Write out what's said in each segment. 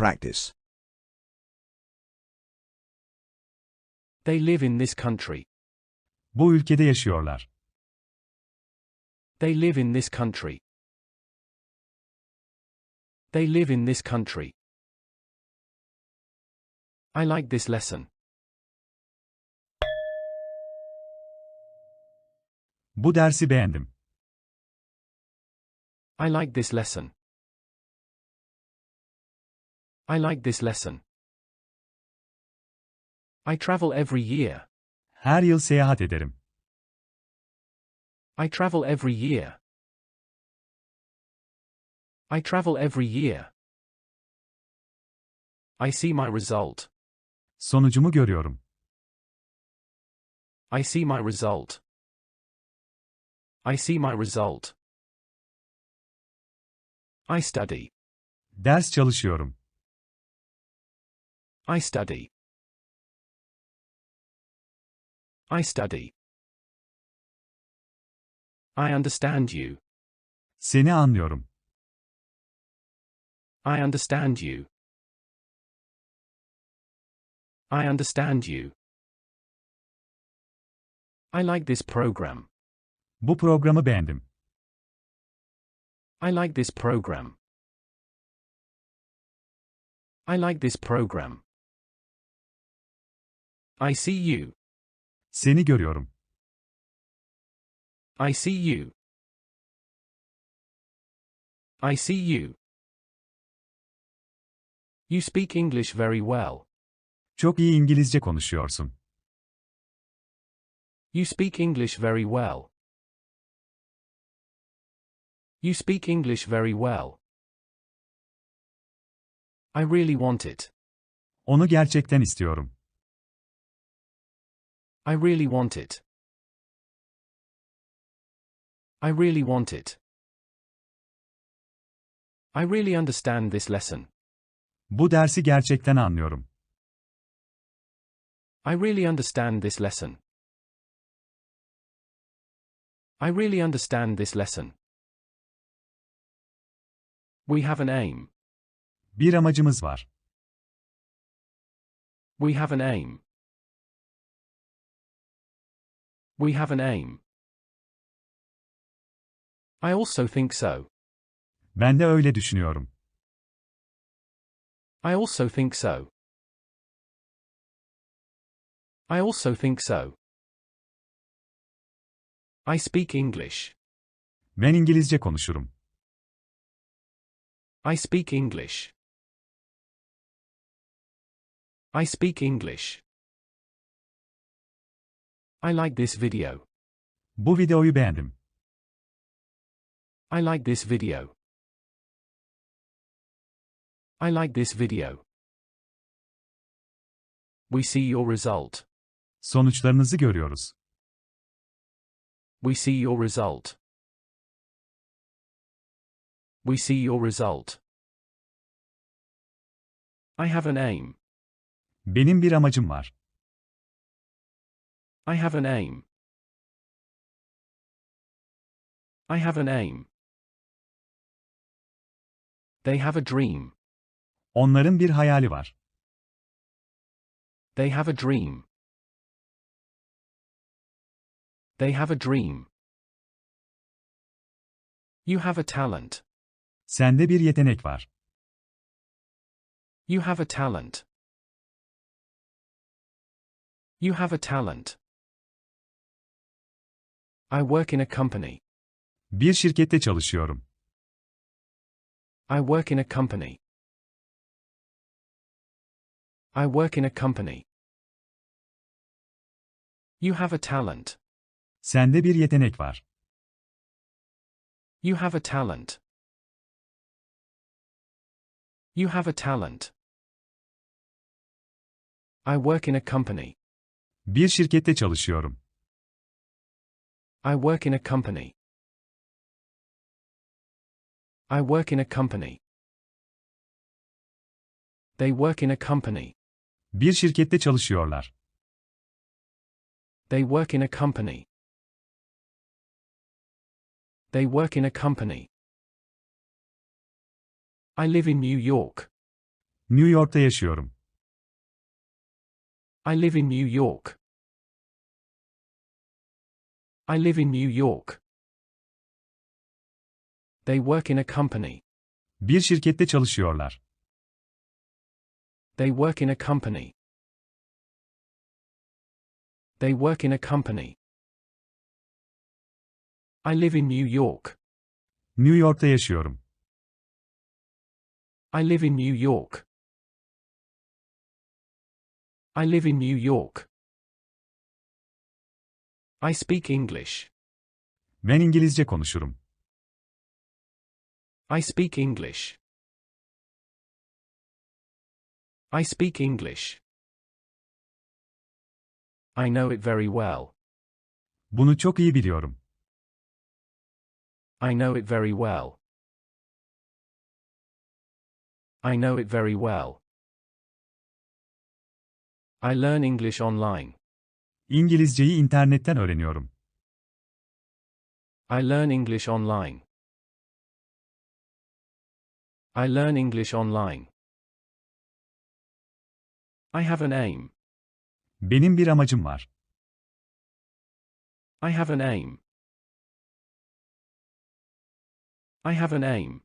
practice. They live in this country. Bu ülkede yaşıyorlar. They live in this country. They live in this country. I like this lesson. Bu dersi beğendim. I like this lesson. I like this lesson. I travel every year. Her yıl seyahat ederim. I travel every year. I travel every year. I see my result. Sonucumu görüyorum. I see my result. I see my result. I study. Ders çalışıyorum. I study. I study. I understand you. Seni anlıyorum. I understand you. I understand you. I like this program. Bu programı beğendim. I like this program. I like this program. I see you. Seni görüyorum. I see you. I see you. You speak English very well. Çok iyi İngilizce konuşuyorsun. You speak English very well. You speak English very well. I really want it. Onu gerçekten istiyorum. I really want it. I really want it. I really understand this lesson. Bu dersi gerçekten anlıyorum. I really understand this lesson. I really understand this lesson. We have an aim. Bir amacımız var. We have an aim. We have an aim. I also think so. Ben de öyle düşünüyorum. I also think so. I also think so. I speak English. Ben İngilizce konuşurum. I speak English. I speak English. I like this video. Bu videoyu beğendim. I like this video. I like this video. We see your result. Sonuçlarınızı görüyoruz. We see your result. We see your result. I have an aim. Benim bir amacım var. I have an aim. I have an aim. They have a dream. Onların bir hayali var. They have a dream. They have a dream. You have a talent. Sende bir yetenek var. You have a talent. You have a talent. I work in a company. Bir şirkette çalışıyorum. I work in a company. I work in a company. You have a talent. Sende bir yetenek var. You have a talent. You have a talent. I work in a company. Bir şirkette çalışıyorum. I work in a company. I work in a company. They work in a company. Bir şirkette çalışıyorlar. They work in a company. They work in a company. I live in New York. New York'ta yaşıyorum. I live in New York. I live in New York. They work in a company. Bir şirkette çalışıyorlar. They work in a company. They work in a company. I live in New York. New York'ta yaşıyorum. I live in New York. I live in New York. I speak English. Ben İngilizce konuşurum. I speak English. I speak English. I know it very well. Bunu çok iyi biliyorum. I know it very well. I know it very well. I learn English online. İngilizceyi internetten öğreniyorum. I learn English online. I learn English online. I have an aim. Benim bir amacım var. I have an aim. I have an aim.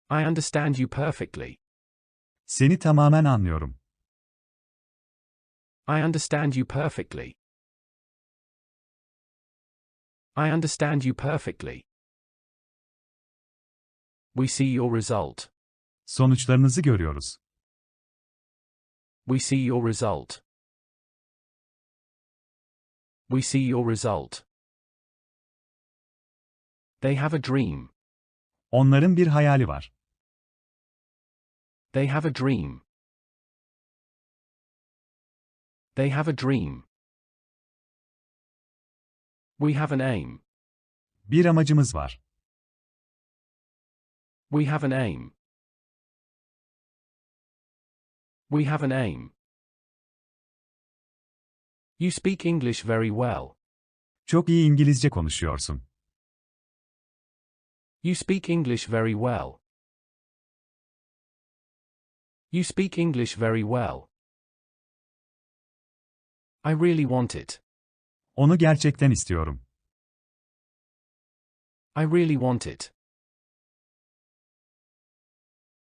I understand you perfectly. Seni tamamen anlıyorum. I understand you perfectly. I understand you perfectly. We see your result. Sonuçlarınızı görüyoruz. We see your result. We see your result. They have a dream. Onların bir hayali var. They have a dream. They have a dream. We have an aim. Bir amacımız var. We have an aim. We have an aim. You speak English very well. Çok iyi İngilizce konuşuyorsun. You speak English very well. You speak English very well. I really want it. Onu gerçekten istiyorum. I really want it.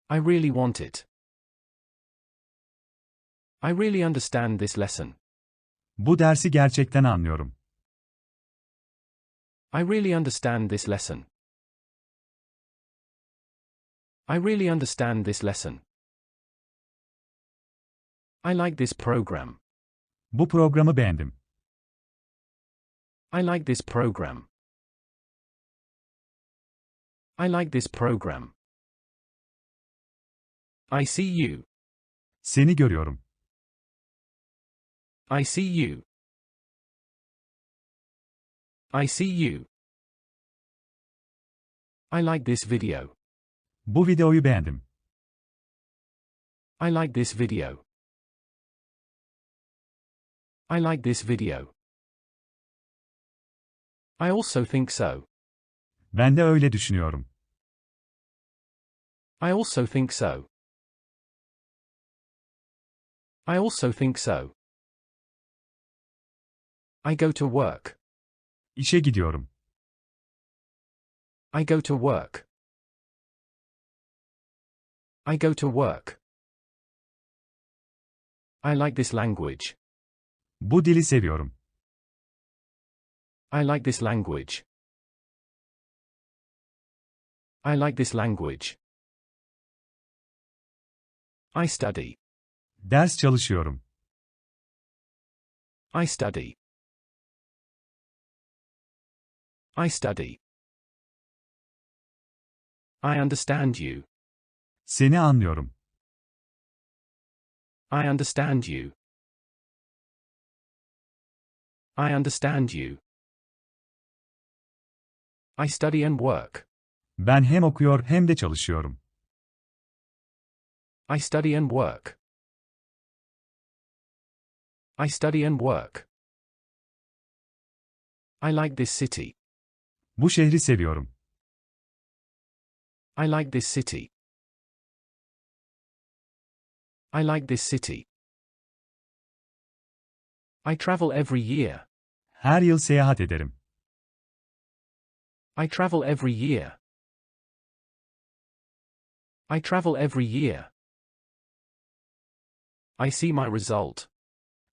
I really want it. I really understand this lesson. Bu dersi gerçekten anlıyorum. I really understand this lesson. I really understand this lesson. I like this program. Bu programı beğendim. I like this program. I like this program. I see you. Seni görüyorum. I see you. I see you. I like this video. Bu videoyu beğendim. I like this video. I like this video. I also think so. Ben de öyle düşünüyorum. I also think so. I also think so. I go to work. İşe gidiyorum. I go to work. I go to work. I like this language. Bu dili seviyorum. I like this language. I like this language. I study. Ders çalışıyorum. I study. I study. I understand you. Seni anlıyorum. I understand you. I understand you. I study and work. Ben hem okuyor hem de çalışıyorum. I study and work. I study and work. I like this city. Bu şehri seviyorum. I like this city. I like this city. I travel every year. Her yıl seyahat ederim. I travel every year. I travel every year. I see my result.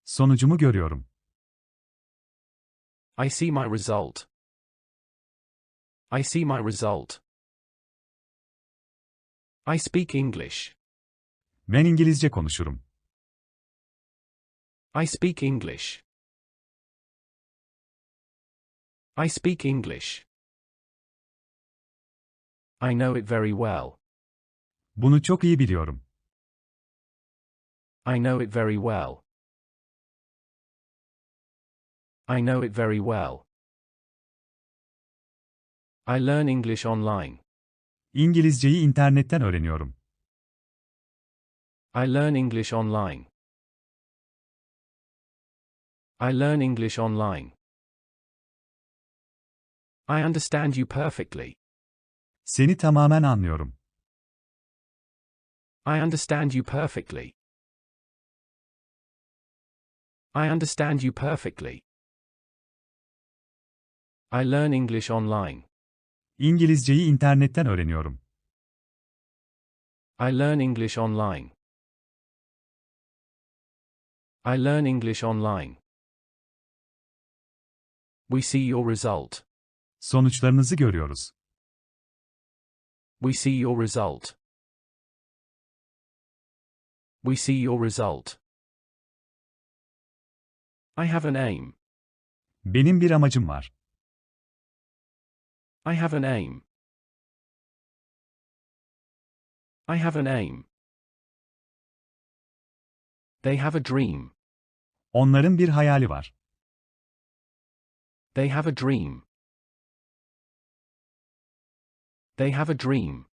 Sonucumu görüyorum. I see my result. I see my result. I speak English. Ben İngilizce konuşurum. I speak English. I speak English. I know it very well. Bunu çok iyi biliyorum. I know it very well. I know it very well. I learn English online. İngilizceyi internetten öğreniyorum. I learn English online. I learn English online. I understand you perfectly. Seni tamamen anlıyorum. I understand you perfectly. I understand you perfectly. I learn English online. İngilizceyi internetten öğreniyorum. I learn English online. I learn English online. We see your result. Sonuçlarınızı görüyoruz. We see your result. We see your result. I have an aim. Benim bir amacım var. I have an aim. I have an aim. They have a dream. Onların bir hayali var. They have a dream. They have a dream.